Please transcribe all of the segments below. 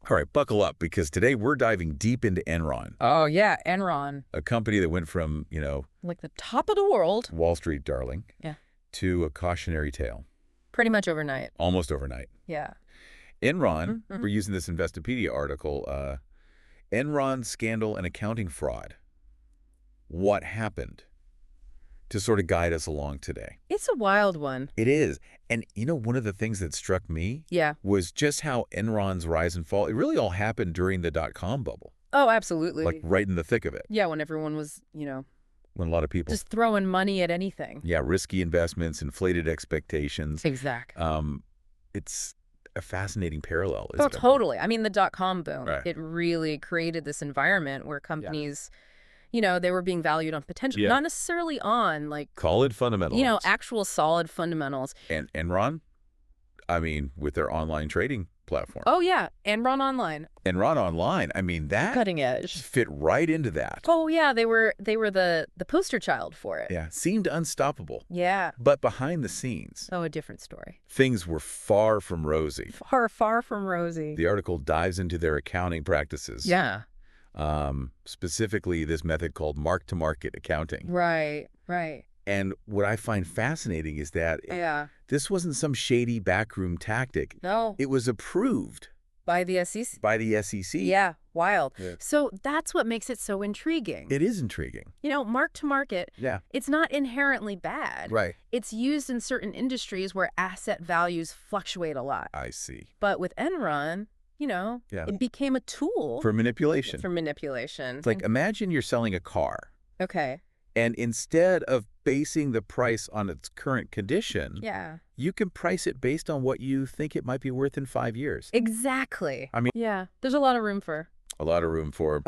All right, buckle up, because today we're diving deep into Enron, Oh, yeah, Enron. a company that went from, Like the top of the world. Wall Street darling Yeah. to a cautionary tale, Pretty much overnight. almost overnight. Yeah. Enron, Mm-hmm. we're using this Investopedia article, Enron Scandal and Accounting Fraud. What happened? To sort of guide us along today. It's a wild one. It is. And, one of the things that struck me Yeah. was just how Enron's rise and fall, it really all happened during the dot-com bubble, Oh, absolutely. like right in the thick of it, Yeah, when everyone was, when a lot of people, just throwing money at anything. yeah, risky investments, inflated expectations. Exactly. It's a fascinating parallel, Oh, isn't it? totally. I mean, the dot-com boom, Right. it really created this environment where companies, they were being valued on potential, Yeah. not necessarily on, like, Call it fundamentals. actual solid fundamentals. And Enron, with their online trading platform. Oh, yeah, Enron Online. Enron Online, that Cutting edge. fit right into that. Oh, yeah, they were the poster child for it. Yeah, seemed unstoppable. Yeah. But behind the scenes, Oh, a different story. things were far from rosy. Far, far from rosy. The article dives into their accounting practices. Yeah. Specifically, this method called mark-to-market accounting. Right. And what I find fascinating is that Yeah. this wasn't some shady backroom tactic. No. It was approved By the SEC. by the SEC. Yeah. Wild. Yeah. So that's what makes it so intriguing. It is intriguing. Mark to market, Yeah. it's not inherently bad. Right. It's used in certain industries where asset values fluctuate a lot. I see. But with Enron, Yeah. it became a tool For manipulation. for manipulation. It's like, imagine you're selling a car, Okay. and instead of basing the price on its current condition, Yeah. you can price it based on what you think it might be worth in 5 years. Exactly. I mean- yeah. There's a lot of room for. A lot of room for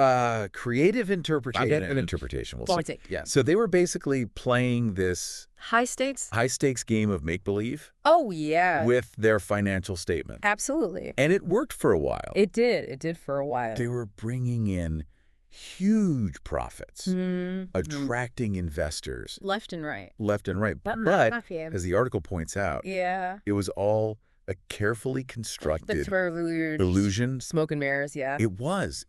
creative interpretation, we'll say. Yeah. So they were basically playing this High stakes? high-stakes game of make-believe Oh, yeah. with their financial statement. Absolutely. And it worked for a while. It did. It did for a while. They were bringing in huge profits, Mm-hmm. attracting investors Left and right. left and right. But But, not mafia. as the article points out, Yeah. it was all a carefully The constructed subterfuge. illusion. Smoke and mirrors, yeah. It was.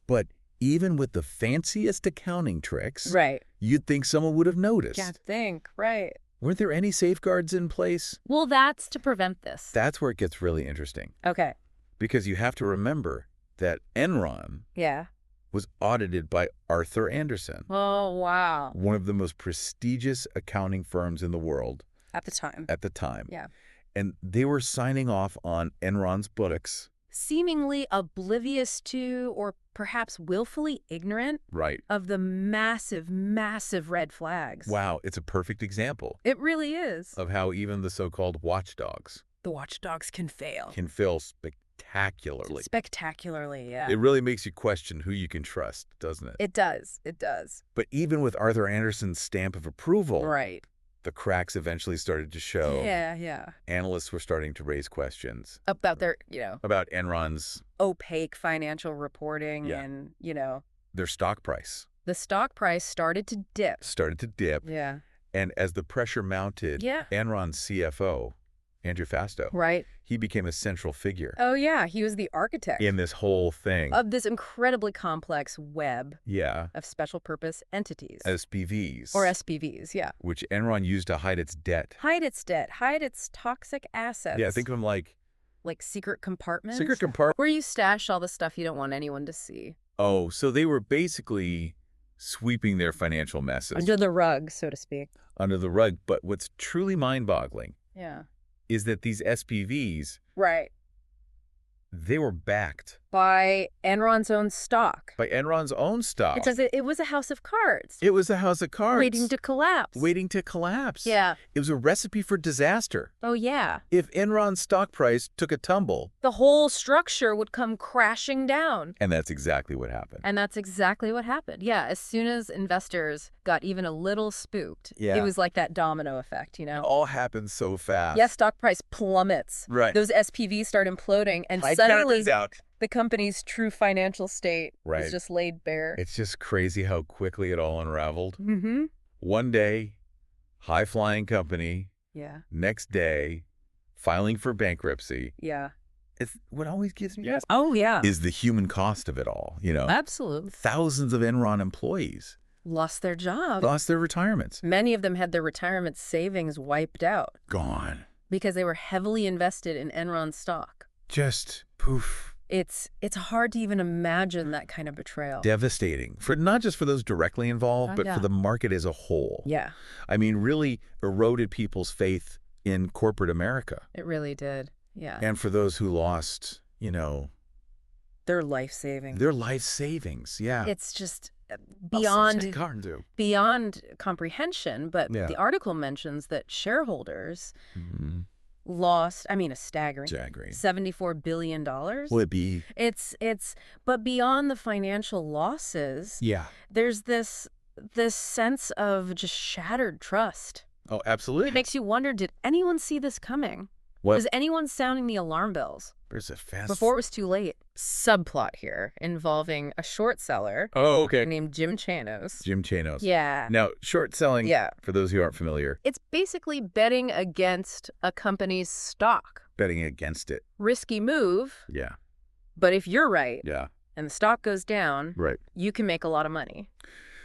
But even with the fanciest accounting tricks, Right. you'd think someone would have noticed. Can't think. Right. Weren't there any safeguards in place? Well, that's to prevent this. That's where it gets really interesting, Okay. because you have to remember that Enron Yeah. was audited by Arthur Andersen, Oh, wow. one of the most prestigious accounting firms in the world At the time. at the time. Yeah. And they were signing off on Enron's books. Seemingly oblivious to, or perhaps willfully ignorant Right. of the massive, massive red flags. Wow, it's a perfect example It really is. of how even the so-called watchdogs The watchdogs can fail. can fail spectacularly. Spectacularly, yeah. It really makes you question who you can trust, doesn't it? It does. It does. But even with Arthur Andersen's stamp of approval, Right. the cracks eventually started to show. Yeah. Analysts were starting to raise questions About their, about Enron's, opaque financial reporting Yeah. and, their stock price the stock price started to dip. started to dip. Yeah. And as the pressure mounted, Yeah. Enron's CFO, Andrew Fastow, Right. he became a central figure Oh, yeah. He was the architect in this whole thing. of this incredibly complex web Yeah. of special purpose entities. SPVs. Or SPVs, yeah. which Enron used to hide its debt. Hide its debt, hide its toxic assets. Yeah, think of them like secret compartments. secret compartment. Where you stash all the stuff you don't want anyone to see. Oh, so they were basically sweeping their financial messes Under the rug, so to speak. under the rug. But what's truly mind-boggling Yeah. is that these SPVs, Right. they were backed By Enron's own stock. by Enron's own stock. It says it was a house of cards. It was a house of cards. Waiting to collapse. Waiting to collapse. Yeah. It was a recipe for disaster. Oh, yeah. If Enron's stock price took a tumble. The whole structure would come crashing down. And that's exactly what happened. And that's exactly what happened. Yeah, as soon as investors got even a little spooked, Yeah. it was like that domino effect, It all happened so fast. Yes, stock price plummets. Right. Those SPVs start imploding, and High suddenly counter's out. the company's true financial state Right. is just laid bare. It's just crazy how quickly it all unraveled. Mm-hmm. One day, high-flying company. Yeah. Next day, filing for bankruptcy. Yeah. it's what always gives me Oh, yeah. is the human cost of it all, Absolutely. Thousands of Enron employees Lost their job. lost their retirements. Many of them had their retirement savings wiped out Gone. because they were heavily invested in Enron stock. Just poof. It's hard to even imagine that kind of betrayal. Devastating. For not just for those directly involved, but yeah. for the market as a whole. Yeah, I mean, really eroded people's faith in corporate America. it really did. Yeah. And for those who lost, Their life savings. their life savings. Yeah. It's just Beyond beyond comprehension, but Yeah. the article mentions that shareholders Mhm. lost, a staggering Staggering. $74 billion. Will it be? But beyond the financial losses, Yeah. there's this sense of just shattered trust. Oh, absolutely. It makes you wonder, did anyone see this coming? What? Was anyone sounding the alarm bells Where's it fast? before it was too late? Subplot here involving a short seller Oh, okay. named Jim Chanos. Jim Chanos. Yeah. Now, short selling, Yeah. for those who aren't familiar, It's basically betting against a company's stock. betting against it. Risky move, Yeah. but if you're right Yeah. and the stock goes down, Right. you can make a lot of money.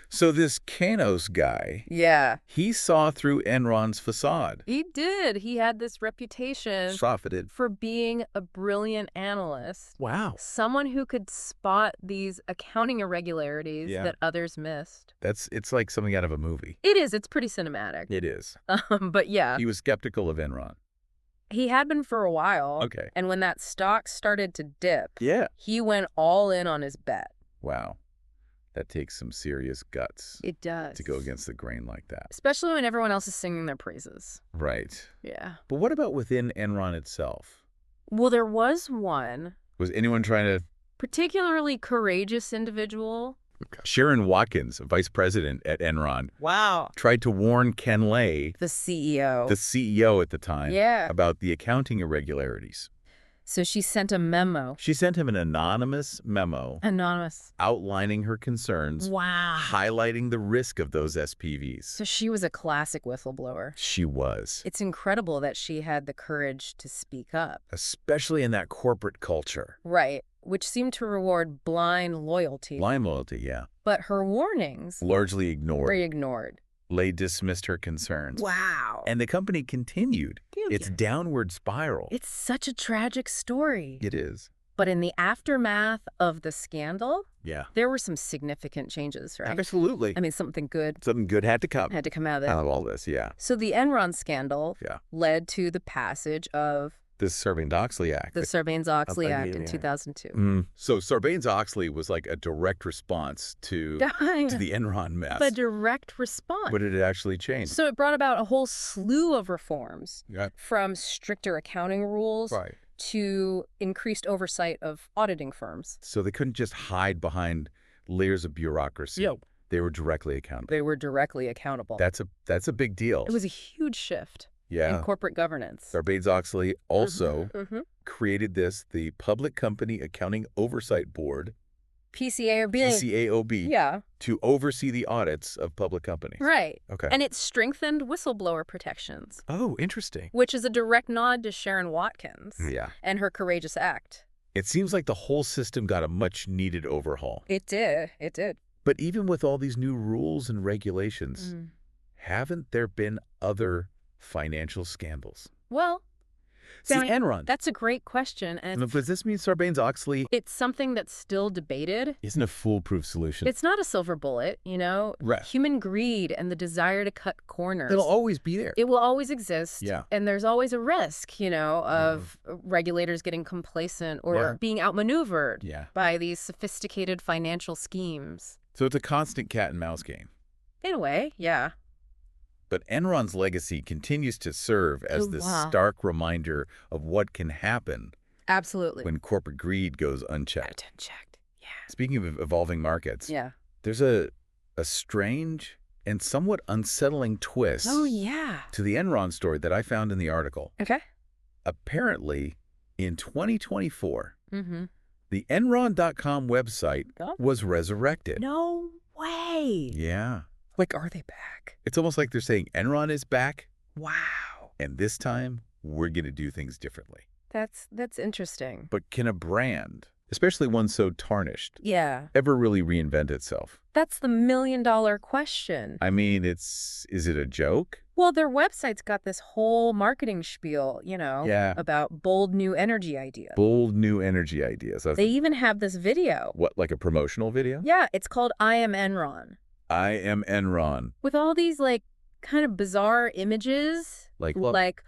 So this Chanos guy, Yeah. he saw through Enron's facade. He did. He had this reputation Profited. for being a brilliant analyst. Wow. Someone who could spot these accounting irregularities Yeah. that others missed. It's like something out of a movie. It is. It's pretty cinematic. It is. But yeah, He was skeptical of Enron. he had been for a while. Okay. And when that stock started to dip, Yeah. he went all in on his bet. Wow. That takes some serious guts It does. to go against the grain like that. Especially when everyone else is singing their praises. Right. Yeah. But what about within Enron itself? Well, there was one Was anyone trying to... particularly courageous individual. Sharon Watkins, vice president at Enron, Wow. tried to warn Ken Lay, The CEO. the CEO at the time, Yeah. about the accounting irregularities. So she sent a memo. She sent him an anonymous memo Anonymous. outlining her concerns, Wow. highlighting the risk of those SPVs. So she was a classic whistleblower. She was. It's incredible that she had the courage to speak up. Especially in that corporate culture. Right. Which seemed to reward blind loyalty. Blind loyalty, yeah. But her warnings Largely were ignored. ignored. Lay dismissed her concerns. Wow. And the company continued its downward spiral. It's such a tragic story. It is. But in the aftermath of the scandal, Yeah. there were some significant changes, right? Absolutely. I mean, something good Something good had to come had to come out of out it. of all this, yeah. So the Enron scandal Yeah. led to the passage of This Sarbanes-Oxley Act. the Sarbanes-Oxley Act in yeah. 2002. So Sarbanes-Oxley was like a direct response to the Enron mess. The direct response. What did it actually change? So it brought about a whole slew of reforms, Yeah. from stricter accounting rules Right. to increased oversight of auditing firms. So they couldn't just hide behind layers of bureaucracy. Yep. They were directly accountable. They were directly accountable. That's a big deal. It was a huge shift yeah. in corporate governance. Sarbanes-Oxley also Mhm. created the Public Company Accounting Oversight Board, PCAOB. PCAOB, Yeah, to oversee the audits of public companies. right. Okay. And it strengthened whistleblower protections, Oh, interesting. which is a direct nod to Sharon Watkins Yeah. and her courageous act. It seems like the whole system got a much-needed overhaul. It did. It did. But even with all these new rules and regulations, haven't there been other financial scandals? Well, See, Sammy, Enron. that's a great question. And Does this mean Sarbanes-Oxley it's something that's still debated. isn't a foolproof solution? It's not a silver bullet, Right. Human greed and the desire to cut corners. It'll always be there. It will always exist. Yeah. And there's always a risk, of regulators getting complacent or Yeah. being outmaneuvered Yeah. by these sophisticated financial schemes. So it's a constant cat and mouse game. In a way, yeah. But Enron's legacy continues to serve as this Wow. stark reminder of what can happen Absolutely. when corporate greed goes unchecked. Unchecked. Yeah. Speaking of evolving markets, Yeah. there's a strange and somewhat unsettling twist Oh, yeah. to the Enron story that I found in the article. Okay. Apparently, in 2024, Mm-hmm. the Enron.com website Oh. was resurrected. No way. Yeah. Like, are they back? It's almost like they're saying Enron is back, Wow. and this time we're going to do things differently. That's interesting. But can a brand, especially one so tarnished, Yeah. ever really reinvent itself? That's the million-dollar question. I mean, is it a joke? Well, their website's got this whole marketing spiel, Yeah. about bold new energy ideas. Bold new energy ideas. They even have this video. What, like a promotional video? Yeah, it's called I Am Enron. I am Enron. With all these, like, kind of bizarre images. Like what? Like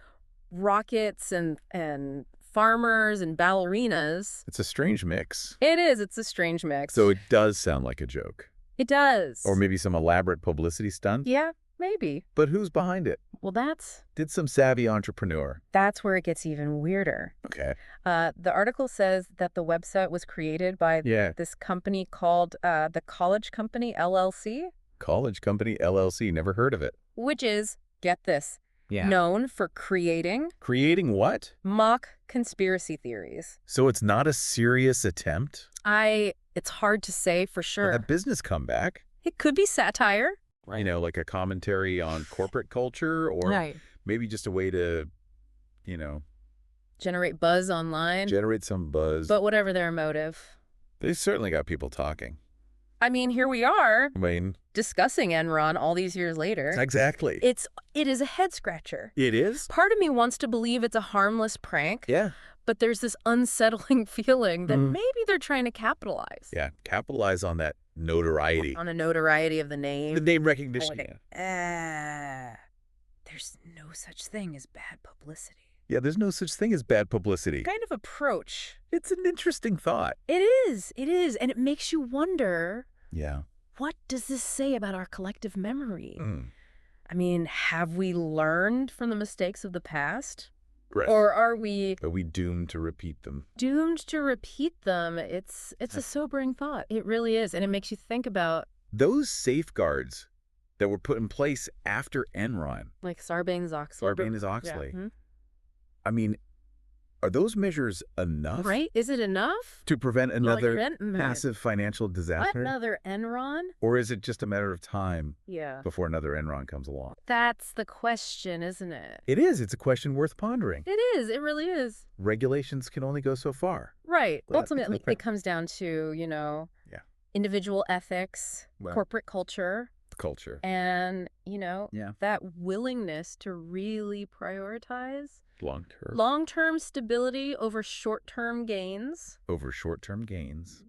rockets and farmers and ballerinas. It's a strange mix. It is. It's a strange mix. So it does sound like a joke. It does. Or maybe some elaborate publicity stunt? Yeah, maybe. But who's behind it? Well, Did some savvy entrepreneur. that's where it gets even weirder. Okay. The article says that the website was created by Yeah. this company called the College Company, LLC, College Company LLC. Never heard of it. which is, get this, Yeah. known for creating Creating what? mock conspiracy theories. So it's not a serious attempt? It's hard to say for sure. A business comeback? It could be satire. You know, like a commentary on corporate culture, or maybe just a way to, you know, Generate buzz online. generate some buzz. But whatever their motive. They certainly got people talking. I mean, here we are I mean, discussing Enron all these years later. exactly. It is a head scratcher. It is? Part of me wants to believe it's a harmless prank, Yeah. but there's this unsettling feeling that Mm. maybe they're trying to capitalize Yeah. Capitalize on that notoriety. on a notoriety of the name. The name recognition. Like, there's no such thing as bad publicity. Yeah, there's no such thing as bad publicity. Kind of approach. It's an interesting thought. It is, and it makes you wonder, Yeah. what does this say about our collective memory? Mm. I mean, have we learned from the mistakes of the past? Right. Or are we Are we doomed to repeat them? doomed to repeat them? It's a sobering thought. It really is. And it makes you think about, Those safeguards that were put in place after Enron, like, Sarbanes-Oxley. Sarbanes-Oxley, Yeah. I mean, are those measures enough Right? Is it enough? to prevent another Massive. massive financial What, disaster? another Enron? Or is it just a matter of time Yeah. before another Enron comes along? That's the question, isn't it? It is. It's a question worth pondering. It is. It really is. Regulations can only go so far. Right. Well, Ultimately, okay. it comes down to, Yeah. individual ethics, Well. corporate culture, Culture. and, Yeah. that willingness to really prioritize Long-term. long-term stability over short-term gains. Over short-term gains.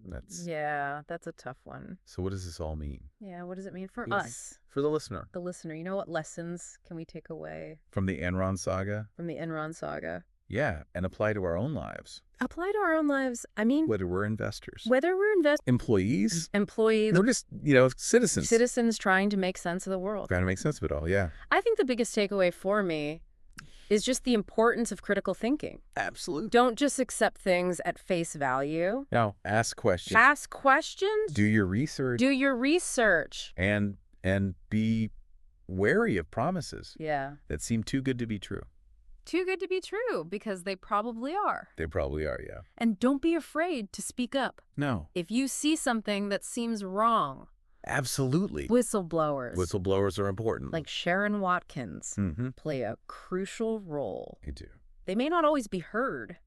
Yeah, that's a tough one. So what does this all mean? Yeah, what does it mean for Yes. us, For the listener. the listener? What lessons can we take away From the Enron saga? from the Enron saga? Yeah. And apply to our own lives. Apply to our own lives. I mean, Whether we're investors. whether we're Employees. employees, No, just, citizens. citizens trying to make sense of the world. Trying to make sense of it all, yeah. I think the biggest takeaway for me is just the importance of critical thinking. Absolutely. Don't just accept things at face value. Now, ask questions. Ask questions. Do your research. Do your research. And be wary of promises Yeah. that seem too good to be true. Too good to be true, because they probably are. They probably are, yeah. And don't be afraid to speak up. No. If you see something that seems wrong, Absolutely. whistleblowers, Whistleblowers are important. like Sharon Watkins, Mm-hmm. play a crucial role. They do. They may not always be heard,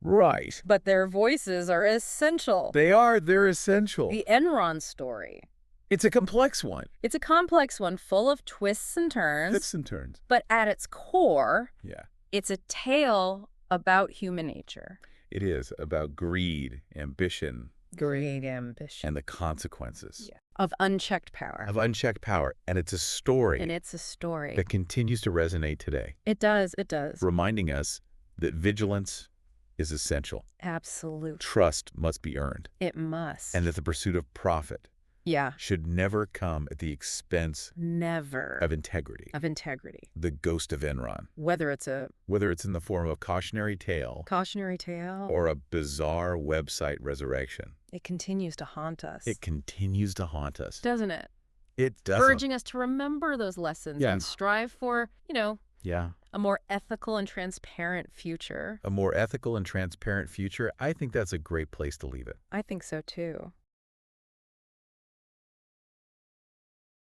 Right. but their voices are essential. They're essential. The Enron story. It's a complex one. It's a complex one full of twists and turns, Twists and turns. but at its core, Yeah. it's a tale about human nature. It is about greed, ambition, Great ambition. and the consequences Of unchecked power. of unchecked power. And it's a story And it's a story. that continues to resonate today, It does. It does. reminding us that vigilance is essential. Absolutely. Trust must be earned, It must. and that the pursuit of profit Yeah. should never come at the expense Never. of integrity. Of integrity. The ghost of Enron, Whether it's a whether it's in the form of a cautionary tale cautionary tale, or a bizarre website resurrection, it continues to haunt us. it continues to haunt us. Doesn't it? It doesn't. Urging us to remember those lessons Yeah. and strive for, Yeah. a more ethical and transparent future. A more ethical and transparent future. I think that's a great place to leave it. I think so too.